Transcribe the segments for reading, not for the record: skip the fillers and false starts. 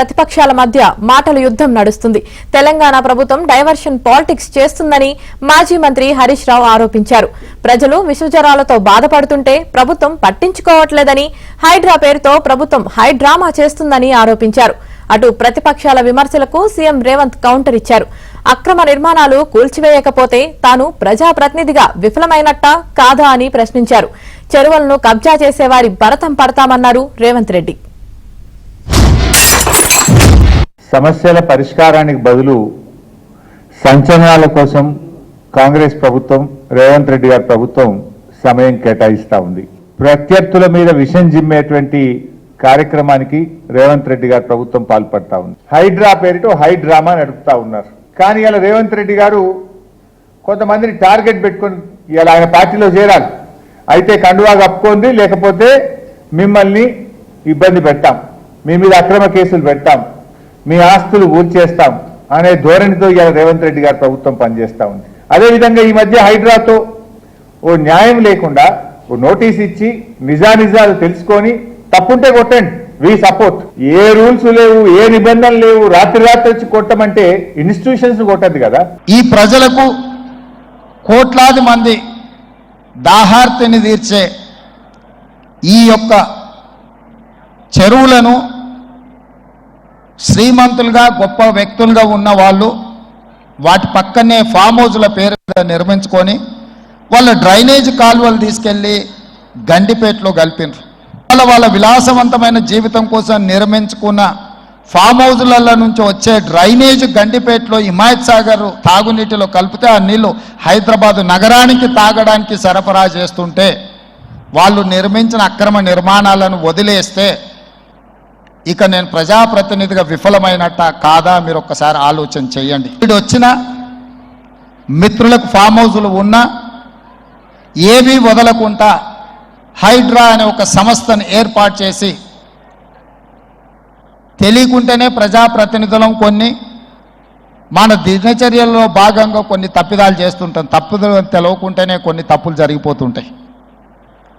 ప్రతిపక్షాల మధ్య మాటల యుద్ధం నడుస్తుంది. తెలంగాణ ప్రభుత్వం డైవర్షన్ పాలిటిక్స్ చేస్తుందని మాజీ మంత్రి హరీష్ రావు ఆరోపించారు. ప్రజలు విషజ్వరాలతో బాధపడుతుంటే ప్రభుత్వం పట్టించుకోవట్లేదని, హైడ్రా పేరుతో ప్రభుత్వం హైడ్రామా చేస్తుందని ఆరోపించారు. అటు ప్రతిపక్షాల విమర్శలకు సీఎం రేవంత్ కౌంటర్ ఇచ్చారు. అక్రమ నిర్మాణాలు కూల్చివేయకపోతే తాను ప్రజాప్రతినిధిగా విఫలమైనట్టా కాదా అని ప్రశ్నించారు. చెరువులను కబ్జా చేసేవారి భరతం పడతామన్నారు రేవంత్ రెడ్డి. సమస్యల పరిష్కారానికి బదులు సంచలనాల కోసం కాంగ్రెస్ ప్రభుత్వం, రేవంత్ రెడ్డి గారి ప్రభుత్వం సమయం కేటాయిస్తా ఉంది. ప్రత్యర్థుల మీద విషం జిమ్మేటువంటి కార్యక్రమానికి రేవంత్ రెడ్డి గారి ప్రభుత్వం పాల్పడతా ఉంది. హైడ్రా పేరుతో హైడ్రామా నడుపుతా ఉన్నారు. కానీ ఇలా రేవంత్ రెడ్డి గారు కొంతమందిని టార్గెట్ పెట్టుకొని ఇలా ఆయన పార్టీలో చేరాలి, అయితే కండువా కప్పుకోండి, లేకపోతే మిమ్మల్ని ఇబ్బంది పెడతాం, మీ మీద అక్రమ కేసులు పెడతాం, మీ ఆస్తులు ఊడ్చేస్తాం అనే ధోరణితో ఇలా రేవంత్ రెడ్డి గారి ప్రభుత్వం పనిచేస్తూ ఉంది. అదేవిధంగా ఈ మధ్య హైడ్రాతో ఓ న్యాయం లేకుండా ఓ నోటీస్ ఇచ్చి నిజానిజాలు తెలుసుకొని తప్పుంటే కొట్టండి, వి సపోర్ట్. ఏ రూల్స్ లేవు, ఏ నిబంధనలు లేవు, రాత్రి వచ్చి కొట్టమంటే ఇన్స్టిట్యూషన్స్ కొట్టద్దు కదా. ఈ ప్రజలకు కోట్లాది మంది దాహార్తిని తీర్చే ఈ యొక్క చెరువులను శ్రీమంతులుగా గొప్ప వ్యక్తులుగా ఉన్న వాళ్ళు వాటి పక్కనే ఫామ్ హౌజ్ల పేరు నిర్మించుకొని వాళ్ళ డ్రైనేజ్ కాలువలు తీసుకెళ్లి గండిపేటలో కలిపినారు. వాళ్ళ విలాసవంతమైన జీవితం కోసం నిర్మించుకున్న ఫామ్ హౌజ్ల నుంచి వచ్చే డ్రైనేజ్ గండిపేటలో హిమాయత్ సాగర్ తాగునీటిలో కలిపితే ఆ నీళ్లు హైదరాబాద్ నగరానికి తాగడానికి సరఫరా చేస్తుంటే వాళ్ళు నిర్మించిన అక్రమ నిర్మాణాలను వదిలేస్తే ఇక నేను ప్రజాప్రతినిధిగా విఫలమైనట్ట కాదా మీరు ఒక్కసారి ఆలోచన చేయండి. ఇప్పుడు వచ్చిన మిత్రులకు ఫామ్ హౌజులు ఉన్నా ఏవి వదలకుండా హైడ్రా అనే ఒక సంస్థను ఏర్పాటు చేసి తెలియకుంటేనే ప్రజాప్రతినిధులం కొన్ని మన దినచర్యల్లో భాగంగా కొన్ని తప్పిదాలు చేస్తుంటాం. తప్పులు తెలవకుంటేనే కొన్ని తప్పులు జరిగిపోతుంటాయి.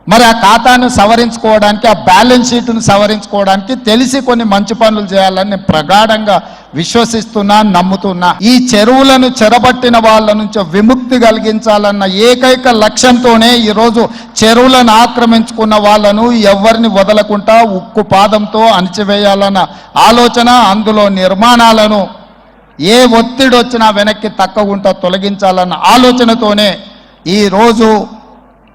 మరి ఆ ఖాతాను సవరించుకోవడానికి, ఆ బ్యాలెన్స్ షీట్ను సవరించుకోవడానికి తెలిసి కొన్ని మంచి పనులు చేయాలని నేను ప్రగాఢంగా విశ్వసిస్తున్నా, నమ్ముతున్నా. ఈ చెరువులను చెరబట్టిన వాళ్ళ నుంచి విముక్తి కలిగించాలన్న ఏకైక లక్ష్యంతోనే ఈరోజు చెరువులను ఆక్రమించుకున్న వాళ్ళను ఎవరిని వదలకుండా ఉక్కు పాదంతో అణిచివేయాలన్న ఆలోచన, అందులో నిర్మాణాలను ఏ ఒత్తిడి వచ్చినా వెనక్కి తక్కకుండా తొలగించాలన్న ఆలోచనతోనే ఈరోజు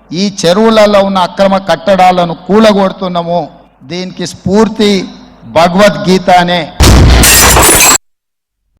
ఈ చెరువులలో ఉన్న అక్రమ కట్టడాలను కూలగొడుతున్నాము. దీనికి స్ఫూర్తి భగవద్గీత అనే